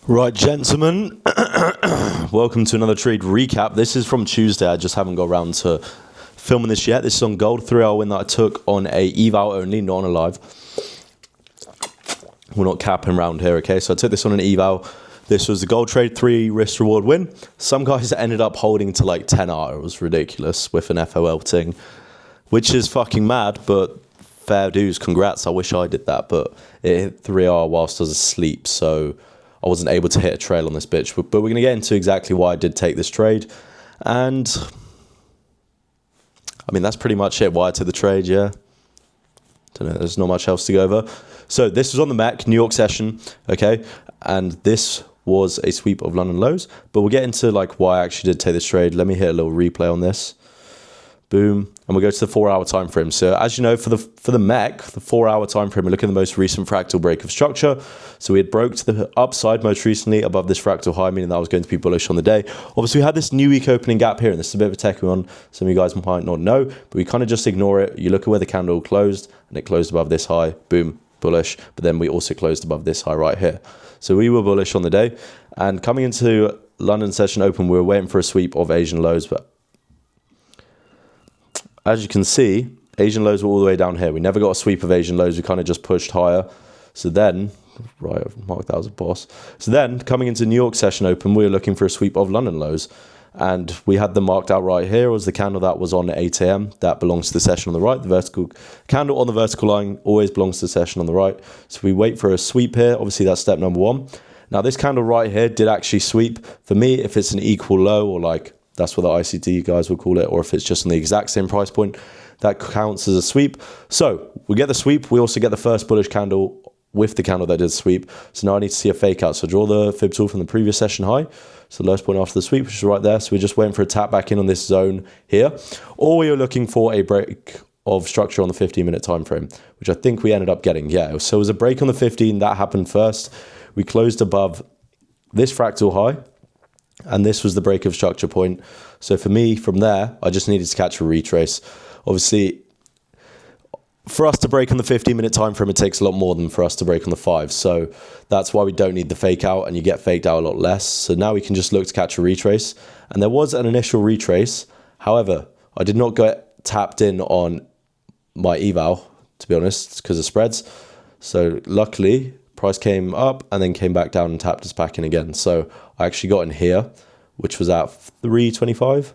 Right, gentlemen, welcome to another trade recap. This is from Tuesday. I just haven't got around to filming this yet. This is on gold, 3-hour win that I took on a eval only, not on a live. We're not capping around here, okay? So I took this on an eval. This was the gold trade, 3 risk reward win. Some guys ended up holding to like 10R. It was ridiculous with an FOL ting, which is fucking mad, but fair dues, congrats. I wish I did that, but it hit 3R whilst I was asleep, so I wasn't able to hit a trail on this bitch. But we're going to get into exactly why I did take this trade. And I mean, that's pretty much it. Why I took the trade, yeah. Don't know, there's not much else to go over. So this was on the MEC, New York session, okay? And this was a sweep of London lows. But we'll get into like why I actually did take this trade. Let me hit a little replay on this. Boom. And we'll go to the 4-hour time frame. So as you know, for the MEC, the 4-hour time frame, we're looking at the most recent fractal break of structure. So we had broke to the upside most recently above this fractal high, meaning that was going to be bullish on the day. Obviously, we had this new week opening gap here, and this is a bit of a techie one. Some of you guys might not know, but we kind of just ignore it. You look at where the candle closed, and it closed above this high. Boom, bullish. But then we also closed above this high right here. So we were bullish on the day. And coming into London session open, we were waiting for a sweep of Asian lows, but as you can see, Asian lows were all the way down here. We never got a sweep of Asian lows. We kind of just pushed higher. So then, right, I've marked that as a boss. So then, coming into New York session open, we were looking for a sweep of London lows. And we had them marked out right here. It was the candle that was on 8 a.m. That belongs to the session on the right. The vertical candle on the vertical line always belongs to the session on the right. So we wait for a sweep here. Obviously, that's step number 1. Now, this candle right here did actually sweep. For me, if it's an equal low or like, that's what the ICT guys would call it, or if it's just on the exact same price point, that counts as a sweep. So we get the sweep. We also get the first bullish candle with the candle that did sweep. So now I need to see a fake out. So draw the fib tool from the previous session high. So the lowest point after the sweep, which is right there. So we're just waiting for a tap back in on this zone here. Or we are looking for a break of structure on the 15-minute time frame, which I think we ended up getting. Yeah, so it was a break on the 15. That happened first. We closed above this fractal high. And this was the break of structure point. So for me, from there, I just needed to catch a retrace. Obviously, for us to break on the 15-minute time frame, it takes a lot more than for us to break on the 5. So that's why we don't need the fake out, and you get faked out a lot less. So now we can just look to catch a retrace. And there was an initial retrace. However, I did not get tapped in on my eval, to be honest, because of spreads. So luckily, price came up and then came back down and tapped us back in again. So I actually got in here, which was at 325.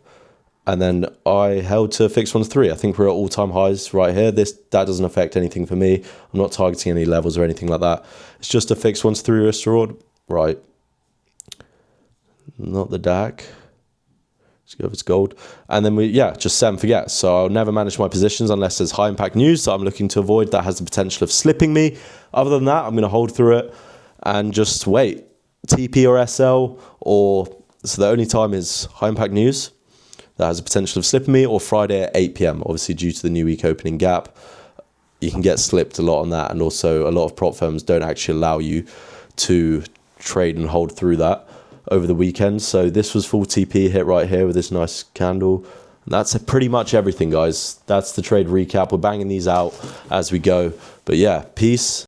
And then I held to fixed ones 3. I think we're at all-time highs right here. That doesn't affect anything for me. I'm not targeting any levels or anything like that. It's just a fixed ones 3 risk reward. Right. Not the DAC. Let's go over to gold. And then just set and forget. So I'll never manage my positions unless there's high impact news that I'm looking to avoid that has the potential of slipping me. Other than that, I'm going to hold through it and just wait. TP or SL, so the only time is high impact news that has the potential of slipping me, or Friday at 8 p.m. Obviously, due to the new week opening gap, you can get slipped a lot on that. And also a lot of prop firms don't actually allow you to trade and hold through that over the weekend. So this was full TP hit right here with this nice candle. And that's pretty much everything, guys. That's the trade recap. We're banging these out as we go. But yeah, peace.